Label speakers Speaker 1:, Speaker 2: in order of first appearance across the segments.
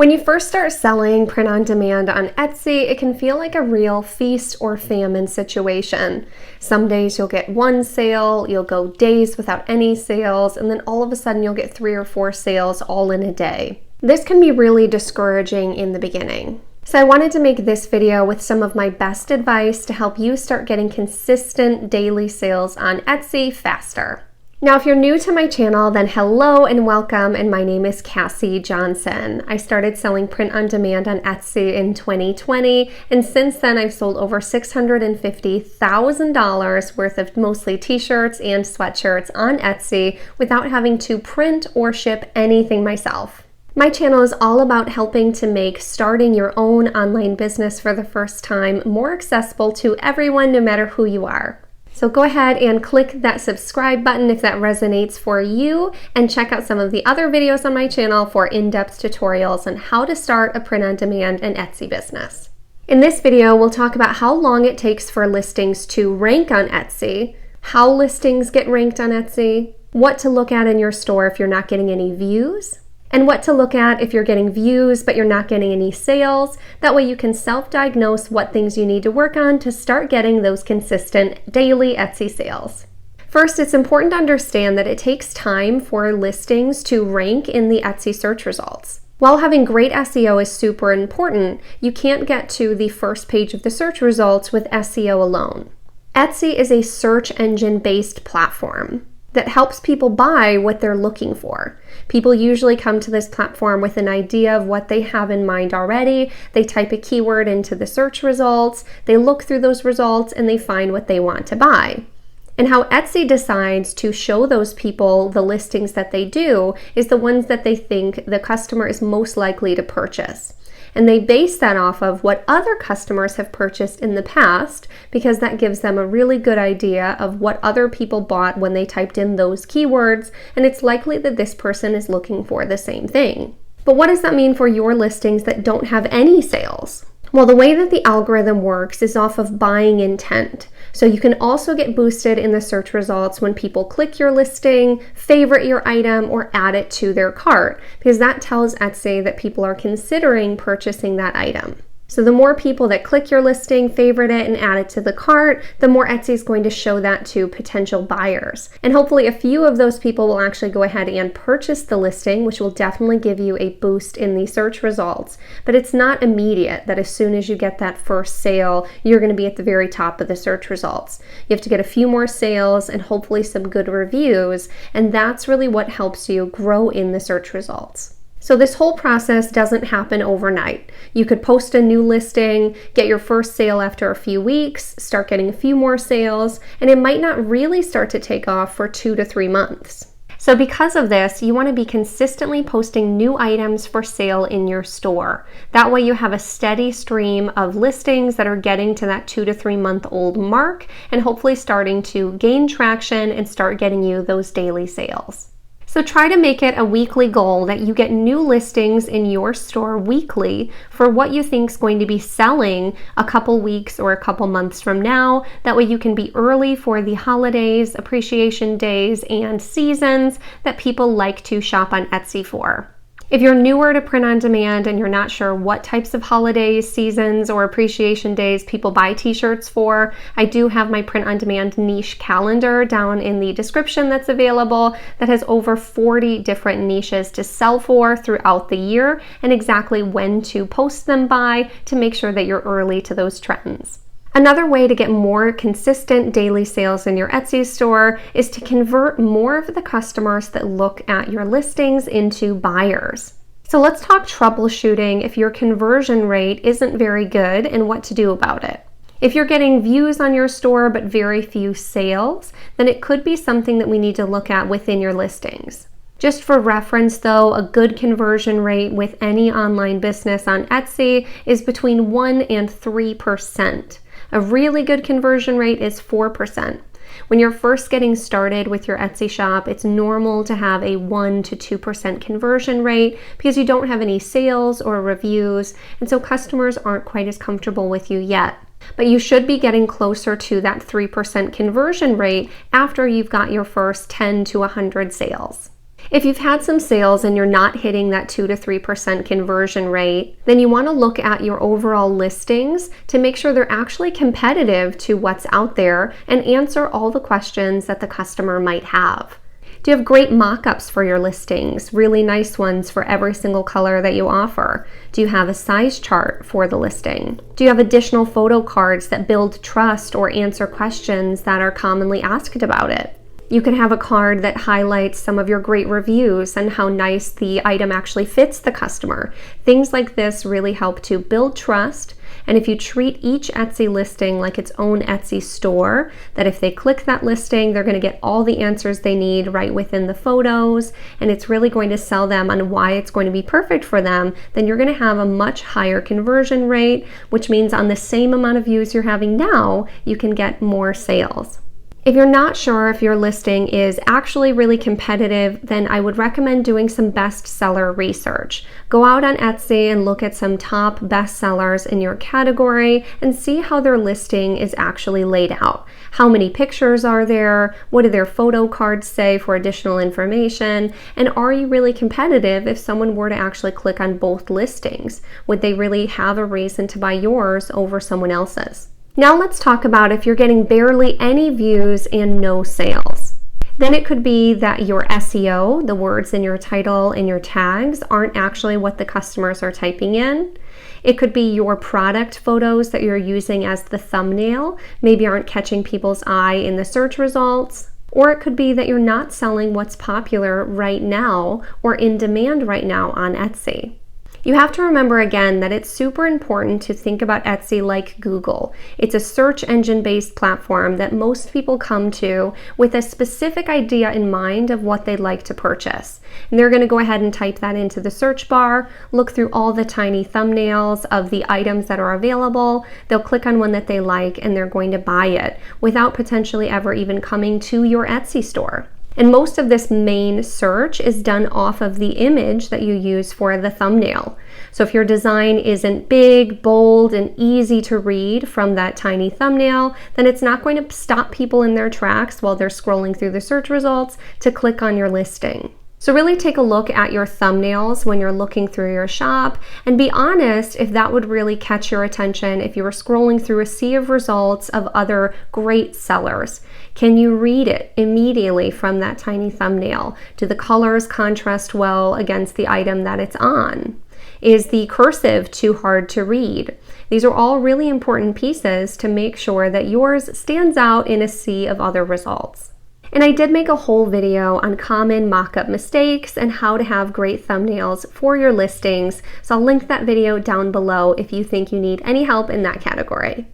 Speaker 1: When you first start selling print on demand on Etsy, it can feel like a real feast or famine situation. Some days you'll get one sale, you'll go days without any sales, and then all of a sudden you'll get 3 or 4 sales all in a day. This can be really discouraging in the beginning. So I wanted to make this video with some of my best advice to help you start getting consistent daily sales on Etsy faster. Now, if you're new to my channel, then hello and welcome, and my name is Cassie Johnson. I started selling print on demand on Etsy in 2020, and since then I've sold over $650,000 worth of mostly t-shirts and sweatshirts on Etsy without having to print or ship anything myself. My channel is all about helping to make starting your own online business for the first time more accessible to everyone, no matter who you are. So go ahead and click that subscribe button if that resonates for you, and check out some of the other videos on my channel for in-depth tutorials on how to start a print-on-demand and Etsy business. In this video, we'll talk about how long it takes for listings to rank on Etsy, how listings get ranked on Etsy, what to look at in your store if you're not getting any views, and what to look at if you're getting views but you're not getting any sales. That way you can self-diagnose what things you need to work on to start getting those consistent daily Etsy sales. First, it's important to understand that it takes time for listings to rank in the Etsy search results. While having great SEO is super important, you can't get to the first page of the search results with SEO alone. Etsy is a search engine-based platform that helps people buy what they're looking for. People usually come to this platform with an idea of what they have in mind already. They type a keyword into the search results, they look through those results, and they find what they want to buy. And how Etsy decides to show those people the listings that they do is the ones that they think the customer is most likely to purchase. And they base that off of what other customers have purchased in the past, because that gives them a really good idea of what other people bought when they typed in those keywords, and it's likely that this person is looking for the same thing. But what does that mean for your listings that don't have any sales? Well, the way that the algorithm works is off of buying intent. So you can also get boosted in the search results when people click your listing, favorite your item, or add it to their cart, because that tells Etsy that people are considering purchasing that item. So the more people that click your listing, favorite it, and add it to the cart, the more Etsy is going to show that to potential buyers. And hopefully a few of those people will actually go ahead and purchase the listing, which will definitely give you a boost in the search results. But it's not immediate that as soon as you get that first sale, you're going to be at the very top of the search results. You have to get a few more sales and hopefully some good reviews, and that's really what helps you grow in the search results. So this whole process doesn't happen overnight. You could post a new listing, get your first sale after a few weeks, start getting a few more sales, and it might not really start to take off for 2 to 3 months. So because of this, you want to be consistently posting new items for sale in your store. That way you have a steady stream of listings that are getting to that 2 to 3 month old mark, and hopefully starting to gain traction and start getting you those daily sales. So try to make it a weekly goal that you get new listings in your store weekly for what you think is going to be selling a couple weeks or a couple months from now. That way you can be early for the holidays, appreciation days, and seasons that people like to shop on Etsy for. If you're newer to print on demand and you're not sure what types of holidays, seasons, or appreciation days people buy t-shirts for, I do have my print on demand niche calendar down in the description that's available that has over 40 different niches to sell for throughout the year, and exactly when to post them by to make sure that you're early to those trends. Another way to get more consistent daily sales in your Etsy store is to convert more of the customers that look at your listings into buyers. So let's talk troubleshooting if your conversion rate isn't very good and what to do about it. If you're getting views on your store but very few sales, then it could be something that we need to look at within your listings. Just for reference though, a good conversion rate with any online business on Etsy is between 1 and 3%. A really good conversion rate is 4%. When you're first getting started with your Etsy shop, it's normal to have a 1 to 2% conversion rate because you don't have any sales or reviews, and so customers aren't quite as comfortable with you yet. But you should be getting closer to that 3% conversion rate after you've got your first 10 to 100 sales. If you've had some sales and you're not hitting that 2 to 3% conversion rate, then you want to look at your overall listings to make sure they're actually competitive to what's out there and answer all the questions that the customer might have. Do you have great mock-ups for your listings? Really nice ones for every single color that you offer? Do you have a size chart for the listing? Do you have additional photo cards that build trust or answer questions that are commonly asked about it? You can have a card that highlights some of your great reviews and how nice the item actually fits the customer. Things like this really help to build trust. And if you treat each Etsy listing like its own Etsy store, that if they click that listing, they're going to get all the answers they need right within the photos, and it's really going to sell them on why it's going to be perfect for them, then you're going to have a much higher conversion rate, which means on the same amount of views you're having now, you can get more sales. If you're not sure if your listing is actually really competitive, then I would recommend doing some bestseller research. Go out on Etsy and look at some top bestsellers in your category and see how their listing is actually laid out. How many pictures are there? What do their photo cards say for additional information? And are you really competitive if someone were to actually click on both listings? Would they really have a reason to buy yours over someone else's? Now let's talk about if you're getting barely any views and no sales. Then it could be that your SEO, the words in your title and your tags, aren't actually what the customers are typing in. It could be your product photos that you're using as the thumbnail maybe aren't catching people's eye in the search results. Or it could be that you're not selling what's popular right now or in demand right now on Etsy. You have to remember again that it's super important to think about Etsy like Google. It's a search engine-based platform that most people come to with a specific idea in mind of what they'd like to purchase. And they're going to go ahead and type that into the search bar, look through all the tiny thumbnails of the items that are available, they'll click on one that they like, and they're going to buy it without potentially ever even coming to your Etsy store. And most of this main search is done off of the image that you use for the thumbnail. So if your design isn't big, bold, and easy to read from that tiny thumbnail, then it's not going to stop people in their tracks while they're scrolling through the search results to click on your listing. So really take a look at your thumbnails when you're looking through your shop and be honest if that would really catch your attention if you were scrolling through a sea of results of other great sellers. Can you read it immediately from that tiny thumbnail? Do the colors contrast well against the item that it's on? Is the cursive too hard to read? These are all really important pieces to make sure that yours stands out in a sea of other results. And I did make a whole video on common mock-up mistakes and how to have great thumbnails for your listings, so I'll link that video down below if you think you need any help in that category.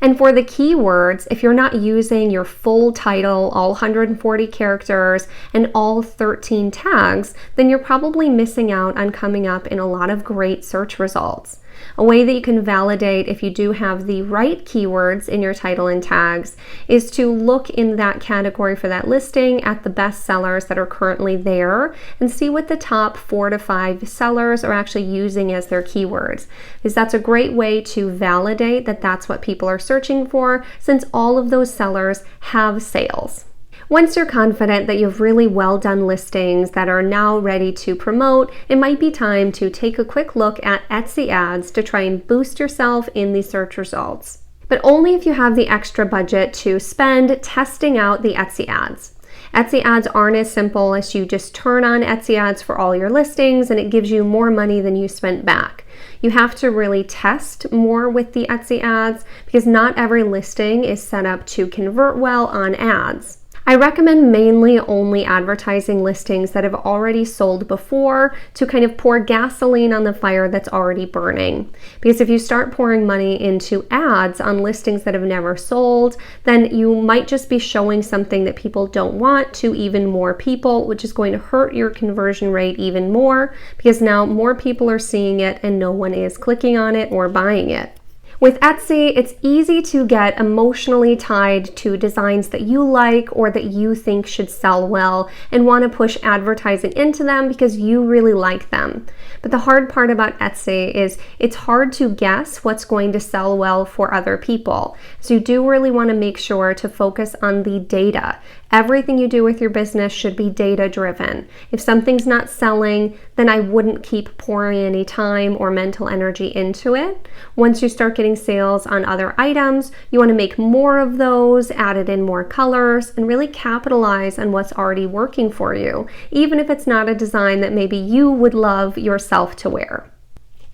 Speaker 1: And for the keywords, if you're not using your full title, all 140 characters, and all 13 tags, then you're probably missing out on coming up in a lot of great search results. A way that you can validate if you do have the right keywords in your title and tags is to look in that category for that listing at the best sellers that are currently there and see what the top 4 to 5 sellers are actually using as their keywords, because that's a great way to validate that that's what people are searching for, since all of those sellers have sales. Once you're confident that you have really well done listings that are now ready to promote, it might be time to take a quick look at Etsy ads to try and boost yourself in the search results. But only if you have the extra budget to spend testing out the Etsy ads. Etsy ads aren't as simple as you just turn on Etsy ads for all your listings and it gives you more money than you spent back. You have to really test more with the Etsy ads because not every listing is set up to convert well on ads. I recommend mainly only advertising listings that have already sold before to kind of pour gasoline on the fire that's already burning. Because if you start pouring money into ads on listings that have never sold, then you might just be showing something that people don't want to even more people, which is going to hurt your conversion rate even more because now more people are seeing it and no one is clicking on it or buying it. With Etsy, it's easy to get emotionally tied to designs that you like or that you think should sell well and want to push advertising into them because you really like them. But the hard part about Etsy is it's hard to guess what's going to sell well for other people. So you do really want to make sure to focus on the data. Everything you do with your business should be data-driven. If something's not selling, then I wouldn't keep pouring any time or mental energy into it. Once you start getting sales on other items, you want to make more of those, add it in more colors, and really capitalize on what's already working for you, even if it's not a design that maybe you would love yourself to wear.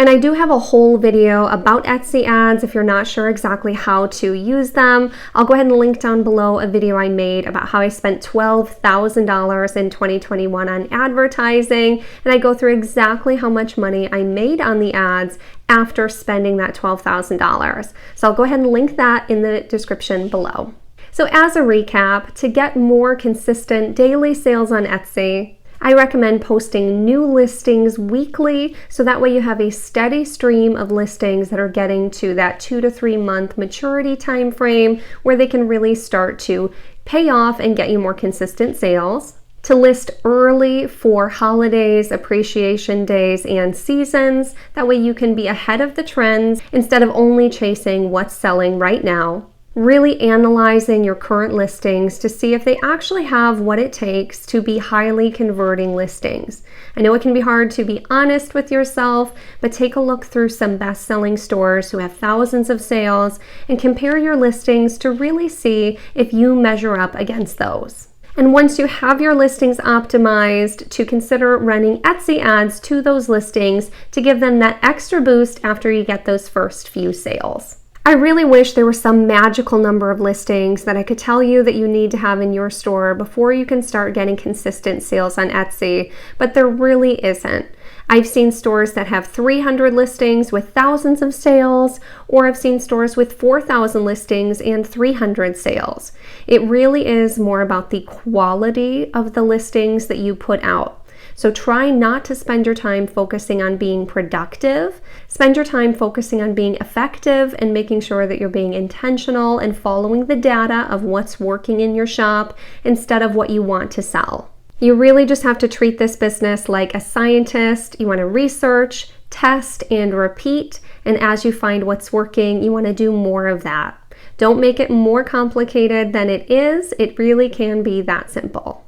Speaker 1: And I do have a whole video about Etsy ads if you're not sure exactly how to use them. I'll go ahead and link down below a video I made about how I spent $12,000 in 2021 on advertising, and I go through exactly how much money I made on the ads after spending that $12,000. So I'll go ahead and link that in the description below. So as a recap, to get more consistent daily sales on Etsy, I recommend posting new listings weekly, so that way you have a steady stream of listings that are getting to that 2 to 3 month maturity time frame where they can really start to pay off and get you more consistent sales. To list early for holidays, appreciation days, and seasons. That way you can be ahead of the trends instead of only chasing what's selling right now. Really analyzing your current listings to see if they actually have what it takes to be highly converting listings. I know it can be hard to be honest with yourself, but take a look through some best-selling stores who have thousands of sales and compare your listings to really see if you measure up against those. And once you have your listings optimized, to consider running Etsy ads to those listings to give them that extra boost after you get those first few sales. I really wish there was some magical number of listings that I could tell you that you need to have in your store before you can start getting consistent sales on Etsy, but there really isn't. I've seen stores that have 300 listings with thousands of sales, or I've seen stores with 4,000 listings and 300 sales. It really is more about the quality of the listings that you put out. So try not to spend your time focusing on being productive. Spend your time focusing on being effective and making sure that you're being intentional and following the data of what's working in your shop instead of what you want to sell. You really just have to treat this business like a scientist. You want to research, test, and repeat. And as you find what's working, you want to do more of that. Don't make it more complicated than it is. It really can be that simple.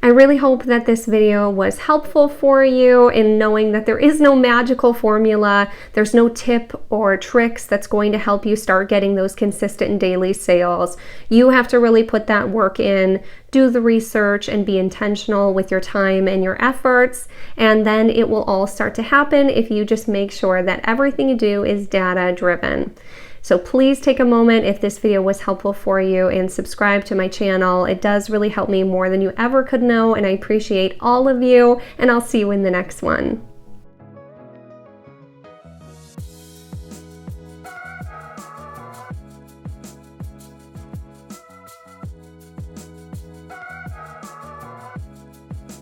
Speaker 1: I really hope that this video was helpful for you in knowing that there is no magical formula. There's no tip or tricks that's going to help you start getting those consistent daily sales. You have to really put that work in, do the research, and be intentional with your time and your efforts, and then it will all start to happen if you just make sure that everything you do is data driven. So please take a moment if this video was helpful for you and subscribe to my channel. It does really help me more than you ever could know, and I appreciate all of you, and I'll see you in the next one.